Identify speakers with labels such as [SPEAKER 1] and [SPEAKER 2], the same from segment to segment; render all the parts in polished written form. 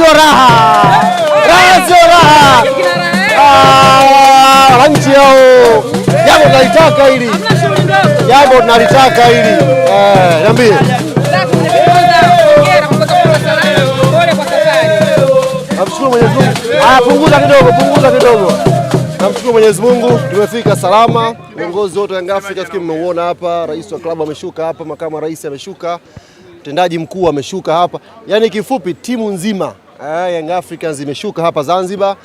[SPEAKER 1] sio raha. Raha sio raha. Wananchi hao. Jambo tunalitaka hili. Jambo tunalitaka hili. Niambie. Namshukuru Mwenyezi Mungu. Punguza kidogo. Namshukuru Mwenyezi Mungu tumefika salama. Viongozi wote wa Young Africans mmeuona hapa, rais wa klabu ameshuka hapa, makamu wa rais ameshuka, mtendaji mkuu ameshuka hapa. Yaani kifupi timu nzima Young Africans imeshuka hapa Zanzibar.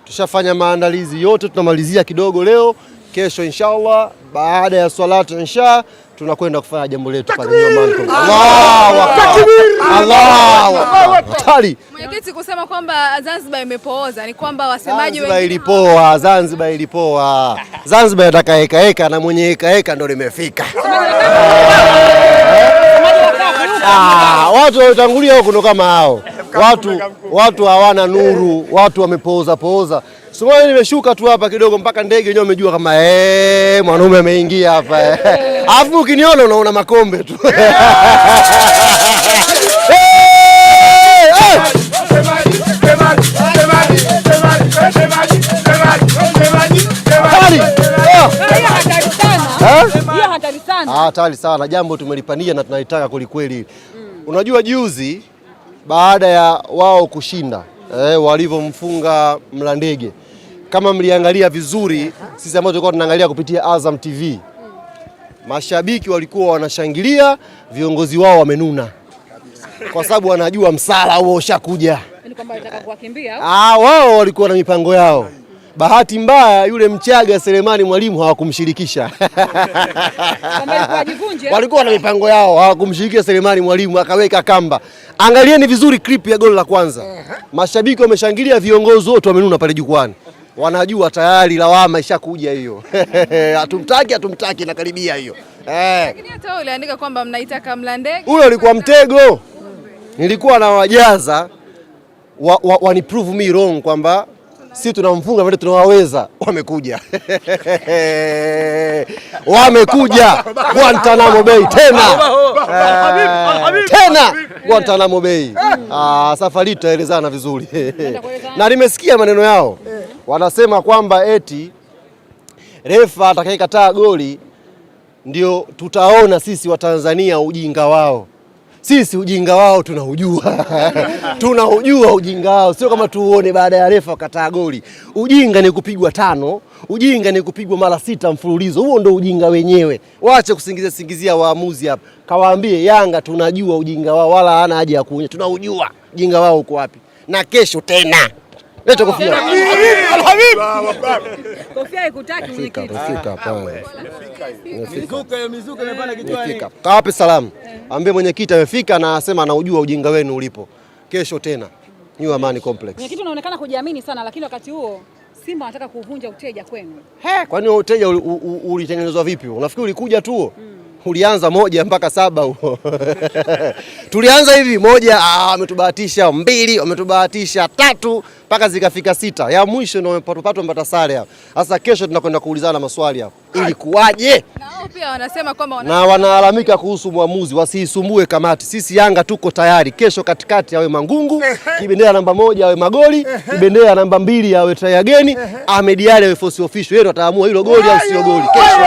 [SPEAKER 1] Tushafanya maandalizi yote, tunamalizia kidogo leo. Kesho inshallah baada ya swalatu insha tunakwenda kufanya jambo letu pale Amani. Allahu Akbar. Allahu Akbar.
[SPEAKER 2] Mwenyekiti kusema kwamba Zanzibar imepooza ni kwamba wasemaji
[SPEAKER 1] wengi Zanzibar ilipoa. Zanzibar inataka heka na mwenye heka ndo limefika. Watu waliotangulia huko ndo kama hao. Watu hawana nuru, watu wamepooza. Sio nimeshuka tu hapa kidogo mpaka ndege yenyewe umejua kama mwanaume ameingia hapa. Alafu ukiniona unaona makombe tu. Hatari sana. Jambo tumelipania na tunalitaka kweli. Unajua juzi baada ya wao kushinda walivyomfunga Mlandege, kama mliangalia vizuri, sisi ambao tulikuwa tunaangalia kupitia Azam TV, mashabiki walikuwa wanashangilia, viongozi wao wamenuna kwa sababu wanajua msala huo ushakuja.
[SPEAKER 2] Ni kwamba wanataka kuwakimbia
[SPEAKER 1] wao walikuwa na mipango yao. Bahati mbaya yule Mchaga Selemani Mwalimu hawakumshirikisha. Walikuwa na mipango yao, hawakumshirikisha Selemani Mwalimu, akaweka kamba. Angalieni vizuri clip ya goli la kwanza. Mashabiki wameshangilia, viongozi wote wamenuna pale jukwani. Wanajua tayari lawama ishakuja hiyo. Hatumtaki na karibia hiyo.
[SPEAKER 2] Lakini hata wao waliandika kwamba mnaitaka Mlandege.
[SPEAKER 1] Ule ulikuwa mtego. Nilikuwa na wajaza waniprove me wrong kwamba si tunamfunga vile tunawaweza. Wamekuja. Wamekuja Guantanamo Bay tena Guantanamo Bay. Safari tutaelezana vizuri. Na nimesikia maneno yao. Wanasema kwamba eti refa atakayekataa goli ndio tutaona sisi wa Tanzania ujinga wao. Sisi ujinga wao tunaujua. Tunaujua ujinga wao. Sio kama tuuone baada ya refa kataa goli. Ujinga ni kupigwa 5, ujinga ni kupigwa mara 6 mfululizo. Huo ndio ujinga wenyewe. Waache kusingizia waamuzi hapa. Kawaambie Yanga tunajua ujinga wao, wala hana haja ya kuonyesha. Tunaujua ujinga wao uko wapi. Na kesho tena. Leta kofia.
[SPEAKER 2] Alhabib. Kofia ikutaki mwenyekiti.
[SPEAKER 1] Fika pale. Mizuka imepanda kichwani. Kawape salamu. Ambie mwenyekiti amefika na anasema anaujua ujinga wenu ulipo. Kesho tena New Amani Complex.
[SPEAKER 2] Mwenyekiti unaonekana kujiamini sana, lakini wakati huo Simba anataka kuvunja uteja kwenu.
[SPEAKER 1] Kwani uteja ulitengenezwa vipi? Unafikiri ulikuja tu? Ulianza 1 mpaka 7 huo. Tulianza hivi 1, wametubahatisha 2, wametubahatisha 3 mpaka zikafika 6. Ya mwisho ndio wamepata mpata sare hapo. Sasa kesho tunakwenda kuulizana maswali hapo. Ilikuwaje?
[SPEAKER 2] Na wao pia wanasema kwamba
[SPEAKER 1] wanalalamika kuhusu muamuzi, wasisumbue kamati. Sisi Yanga tuko tayari. Kesho katikati awe Mangungu, kibendera namba 1 awe Magoli, kibendera namba 2 awe Trayageni, Ahmed Ally awe force official. Yeye ataamua hilo goli au sio goli. Kesho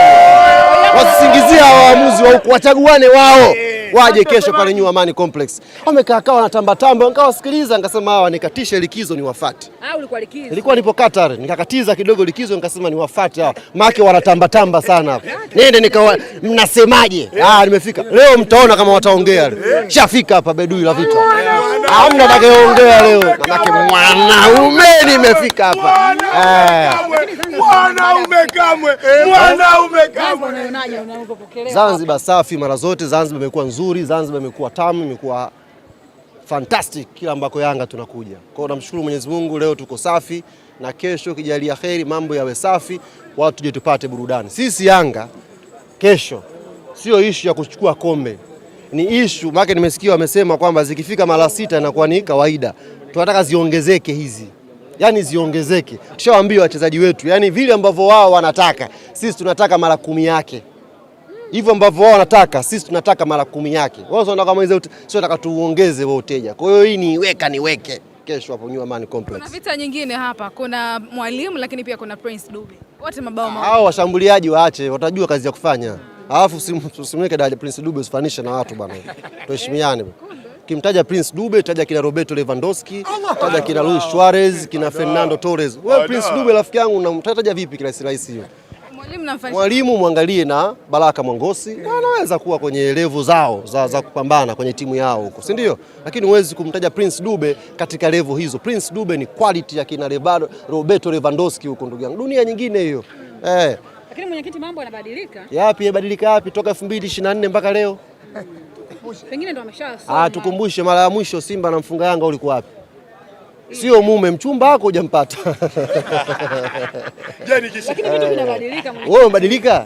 [SPEAKER 1] wasisingizia waamuzi wa huko, wachaguane wao. Waje kesho pale New Amani Complex. Wamekaa wanatamba, nikawasikiliza nikasema hawa nikatisha likizo ni wafati.
[SPEAKER 2] Ulikuwa likizo?
[SPEAKER 1] Nilikuwa nipo Qatar, nikakatiza kidogo likizo nikasema ni wafati hawa. Maana wanatamba sana hapa. Nende mnasemaje? Nimefika. Leo mtaona kama wataongea. Shafika hapa Bedui la Vita. Hamna atakayeongea leo. Maana mwanaume nimefika hapa.
[SPEAKER 3] Mwanaume kamwe.
[SPEAKER 1] Zanzibar safi mara zote. Zanzibar imekuwa nzuri, Zanzibar imekuwa tamu, imekuwa fantastic kila ambako Yanga tunakuja. Kwa hiyo namshukuru Mwenyezi Mungu, leo tuko safi na kesho kijalia kheri mambo yawe safi, watu tuje tupate burudani. Sisi Yanga kesho sio issue ya kuchukua kombe. Ni issue maana nimesikia wamesema kwamba zikifika mara 6 inakuwa ni kawaida. Tunataka ziongezeke hizi. Yaani ziongezeke. Tushawaambia wachezaji wetu, yani vile ambavyo wao wanataka, sisi tunataka mara 10 yake. Hivyo ambavyo wao wanataka, sisi tunataka mara 10 yake. Wao wanataka kama hizo, sio tunataka tuongeze wao uteja. Kwa hiyo hii niweke. kesho hapo New Amani Complex.
[SPEAKER 3] Kuna vita nyingine hapa, kuna Mwalimu lakini pia kuna Prince Dube. Wote mabao mawili.
[SPEAKER 1] Hao washambuliaji waache, watajua kazi ya kufanya. Alafu usimweke dada Prince Dube usifanishe na watu bwana. Tuheshimiane. Kimtaja Prince Dube, taja kina Roberto Lewandowski, taja kina Luis Suarez, kina Fernando Torres. Wewe Prince Dube rafiki yangu unamtaja vipi kirahisi hiyo? Mwalimu mwangalie na Baraka Mwangosi, anaweza kuwa kwenye level zao za kupambana kwenye timu yao huko, si ndio? Lakini huwezi kumtaja Prince Dube katika level hizo. Prince Dube ni quality ya kina Roberto Lewandowski huko, ndugu yangu. Dunia nyingine hiyo.
[SPEAKER 2] Lakini mwenyekiti, mambo yanabadilika.
[SPEAKER 1] Yapi yabadilika yapi toka 2024 mpaka leo?
[SPEAKER 2] Pengine ndo ameshasoma.
[SPEAKER 1] Tukumbushe mara ya mwisho Simba na mfunga Yanga ulikuwa wapi? Sio mume, mchumba wako hujampata.
[SPEAKER 2] Lakini vitu vinabadilika.
[SPEAKER 1] Wewe umebadilika?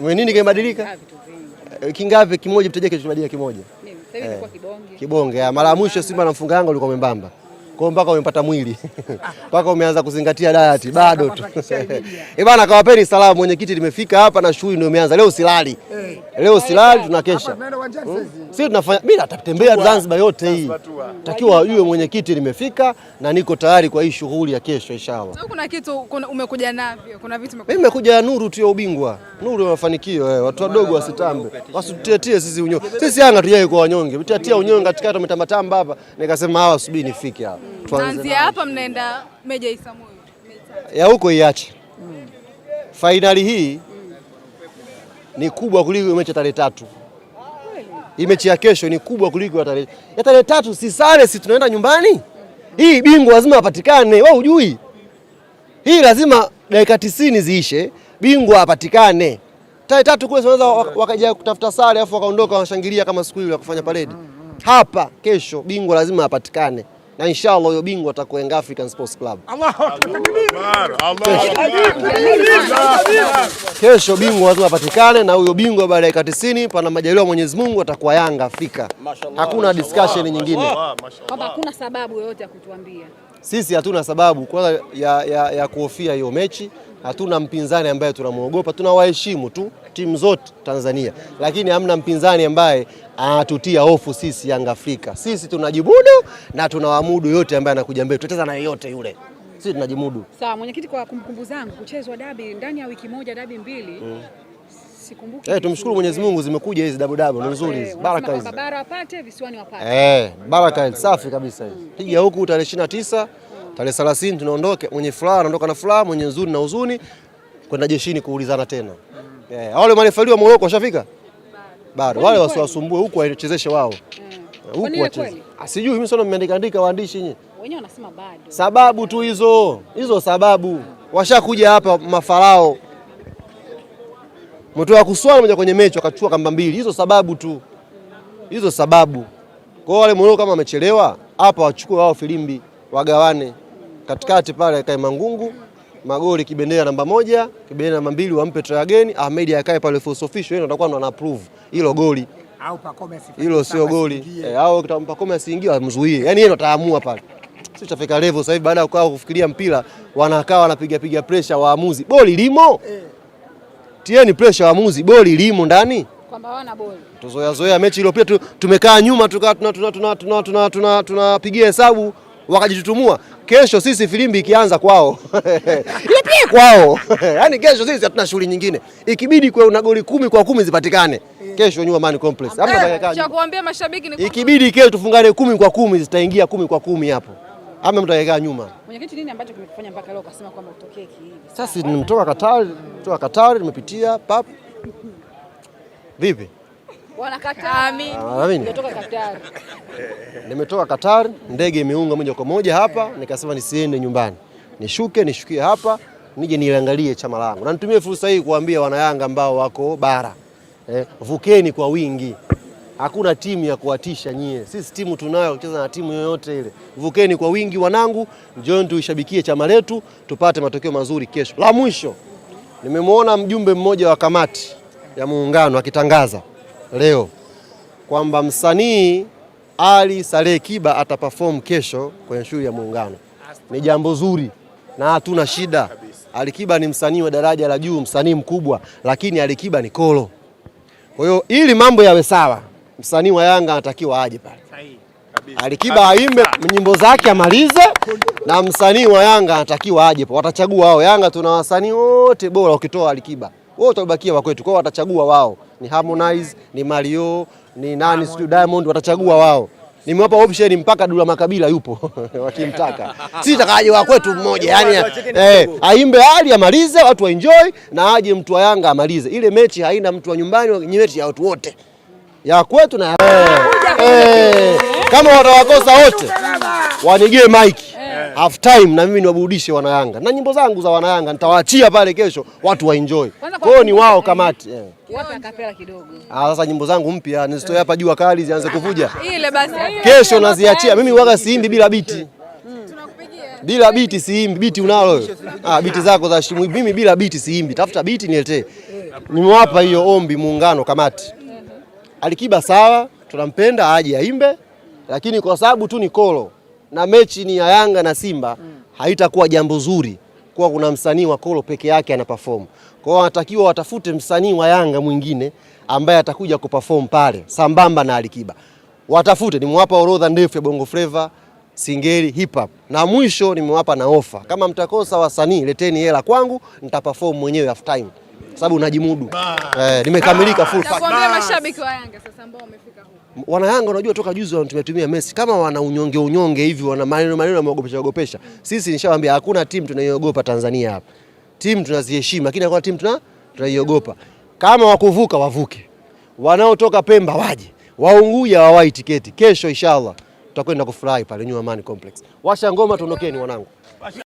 [SPEAKER 1] Mimi nini kimebadilika? Kingapi kimoja mtaje kilichobadilika kimoja?
[SPEAKER 2] Sasa hivi kwa kibonge.
[SPEAKER 1] Kibonge. Mara ya mwisho Simba na mfunga Yanga ulikuwa mwembamba. Kwa hiyo mpaka umempata mwili. Mpaka umeanza kuzingatia diet bado tu. Bana, kawapeni salamu, mwenyekiti limefika hapa na shughuli ndio imeanza. Leo silali. Leo silali tunakesha. Sisi tunafanya mimi natembea Zanzibar yote hii. Takiwa yule mwenyekiti limefika na niko tayari kwa hii shughuli ya kesho inshallah.
[SPEAKER 3] Sasa kuna kitu umekuja navyo. Kuna vitu
[SPEAKER 1] mimi nimekuja nuru tu ya ubingwa. Nuru ya mafanikio watu wadogo wasitambe. Wasitutetie sisi unyonge. Sisi Yanga tujai kwa wanyonge. Mtatia unyonge katikati umetambatamba hapa. Nikasema hawa subiri nifike hapa.
[SPEAKER 3] Tuanze hapa mnaenda Meja Isamuhyo.
[SPEAKER 1] Ya huko iache. Fainali hii ni kubwa kuliko mechi ya tarehe 3. Hii mechi ya kesho ni kubwa kuliko ya tarehe 3. Si sare, si tunaenda nyumbani. Hii bingwa lazima apatikane. Wewe hujui? Hii lazima dakika 90 ziishe, bingwa apatikane. Tarehe 3 kule wanaweza wakaja kutafuta sare afu wakaondoka washangilia kama siku ile ya kufanya parade. Hapa kesho bingwa lazima apatikane. Na inshallah huyo bingwa atakuwa Young African Sports Club. Allahu Akbar. Kesho bingwa lazima apatikane na huyo bingwa baada ya dakika 90 pana majaliwa Mwenyezi Mungu atakuwa Yanga Afrika. Hakuna discussion nyingine.
[SPEAKER 2] Kwamba hakuna sababu yoyote ya kutuambia.
[SPEAKER 1] Sisi hatuna sababu kwanza ya kuhofia hiyo mechi. Hatuna mpinzani ambaye tunamuogopa, tunawaheshimu tu timu zote Tanzania, lakini hamna mpinzani ambaye anatutia hofu sisi Yanga Afrika. Sisi tunajimudu na tunawamudu yote ambaye anakuja mbele, tutacheza na yeyote yule. Sisi tunajimudu.
[SPEAKER 2] Sawa mwenyekiti, kwa kumbukumbu zangu kuchezwa dabi ndani ya wiki moja, dabi 2. Sikumbuki.
[SPEAKER 1] Tumshukuru Mwenyezi Mungu zimekuja hizi dabu ni nzuri hizi. Baraka hizi.
[SPEAKER 2] Bara wapate, visiwani wapate.
[SPEAKER 1] Baraka hizi safi kabisa hizi. Piga huku tarehe 29, tarehe 30 tunaondoka, mwenye furaha anaondoka na furaha, mwenye huzuni na huzuni, kwenda jeshini kuulizana tena. Wale marefali wa Morocco washafika? Bado. Wale wasiwasumbue huku wachezeshe wao. Huku wacheze. Sijui mimi sio nimeandika waandishi nyinyi.
[SPEAKER 2] Wenyewe wanasema bado.
[SPEAKER 1] Sababu tu hizo sababu. Washakuja hapa mafarao. Mtu wa kuswali moja kwenye mechi akachukua kamba 2. Hizo sababu tu. Hizo sababu. Kwa wale Morocco kama wamechelewa, hapa wachukue wao filimbi, wagawane. Katikati pale kae Mangungu, magoli kibendera namba 1, kibendera namba 2 wampe try again, Ahmed akae pale for official, yeye atakuwa ndo ana approve hilo goli. Au Pacome asifunge. Hilo sio goli. Au Pacome asiingie amzuie. Yaani yeye ndo ataamua pale. Sisi tutafika level sasa hivi baada ya kufikiria mpira, wanakaa wanapiga pressure waamuzi. Boli limo? Tieni pressure waamuzi, boli limo ndani?
[SPEAKER 2] Kwamba hawana boli.
[SPEAKER 1] Tuzoea mechi ile pia tumekaa nyuma tunapigia hesabu wakajitutumua. Kesho sisi filimbi ikianza kwao. Ile pia kwao. Yaani kesho sisi hatuna shughuli nyingine. Ikibidi kwa una goli 10 kwa 10 zipatikane. Kesho New Amani Complex.
[SPEAKER 3] Cha kuambia mashabiki ni
[SPEAKER 1] ikibidi kesho tufungane 10 kwa 10 zitaingia 10 kwa 10 hapo. Ama mtu ayekaa nyuma.
[SPEAKER 2] Mwenyekiti, nini ambacho kimekufanya mpaka leo ukasema kwamba utokee hivi?
[SPEAKER 1] Sasa nimetoka Qatar, nimepitia pap. Vipi?
[SPEAKER 2] Wanakataa mimi.
[SPEAKER 1] Nimetoka Qatar, ndege imeunga moja kwa moja hapa, nikasema nisiende nyumbani. Nishukie hapa, nije niangalie chama langu. Na nitumie fursa hii kuambia wana Yanga ambao wako bara. Vukeni kwa wingi. Hakuna timu ya kuwatisha nyie. Sisi timu tunayo kucheza na timu yoyote ile. Vukeni kwa wingi wanangu, njoo tuishabikie chama letu, tupate matokeo mazuri kesho. La mwisho, nimemwona mjumbe mmoja wa kamati ya muungano akitangaza leo kwamba msanii Ali Saleh Kiba ataperform kesho kwenye shughuli ya muungano. Ni jambo zuri na hatuna shida. Ali Kiba ni msanii wa daraja la juu, msanii mkubwa, lakini Ali Kiba ni kolo. Kwa hiyo ili mambo yawe sawa, msanii wa Yanga anatakiwa aje pale. Alikiba aimbe nyimbo zake amalize, na msanii wa Yanga anatakiwa aje. Watachagua wao. Yanga tuna wasanii wote bora ukitoa Alikiba. Wote wabakia wa kwetu. Kwa watachagua wao. Ni Harmonize, ni Mario, ni nani Studio Diamond, watachagua wao. Nimewapa option mpaka Dula Makabila yupo wakimtaka. Si takaje wa kwetu mmoja. Yaani aimbe Ali amalize, watu wa enjoy, na aje mtu wa Yanga amalize. Ile mechi haina mtu wa nyumbani, ni mechi ya watu wote. Ya kwetu na kama watawakosa wote wanigee mike half time na mimi niwaburudishe wana Yanga. Na nyimbo zangu za wana Yanga nitawaachia pale kesho watu wa enjoy. Kwa hiyo ni wao kamati.
[SPEAKER 2] Wape akapela kidogo.
[SPEAKER 1] Sasa nyimbo zangu mpya nizitoe hapa jua kali zianze kuvuja.
[SPEAKER 3] Ile basi.
[SPEAKER 1] Kesho naziachia. Mimi huaga siimbi bila biti. Tunakupigia. Bila biti siimbi. Biti unalo? Biti zako za shimu. Mimi bila biti siimbi. Tafuta biti niletee. Nimewapa hiyo ombi muungano kamati. Alikiba sawa, tunampenda aje aimbe, lakini kwa sababu tu ni kolo na mechi ni ya Yanga na Simba, haitakuwa jambo zuri kwa kuna msanii wa kolo peke yake ana perform. Kwa hiyo wanatakiwa watafute msanii wa Yanga mwingine ambaye atakuja kuperform pale sambamba na Alikiba. Watafute, nimewapa orodha ndefu ya Bongo Flava, Singeli, hip hop. Na mwisho nimewapa na ofa. Kama mtakosa wasanii, leteni hela kwangu, nitaperform mwenyewe half time. Sababu najimudu. Nimekamilika full pack.
[SPEAKER 3] Nakwambia mashabiki wa Yanga sasa ambao wamefika huko.
[SPEAKER 1] Wana Yanga unajua toka juzi wanatumia Messi. Kama wana unyonge hivi, wana maneno wameogopesha. Sisi nishawaambia hakuna timu tunaiogopa Tanzania hapa. Timu tunaziheshimu, lakini hakuna timu tunaiogopa. Kama wakuvuka wavuke. Wanaotoka Pemba waje. Waunguja wawai tiketi. Kesho inshallah tutakwenda kufurahi pale New Amani Complex. Washa ngoma tuondokeni wanangu.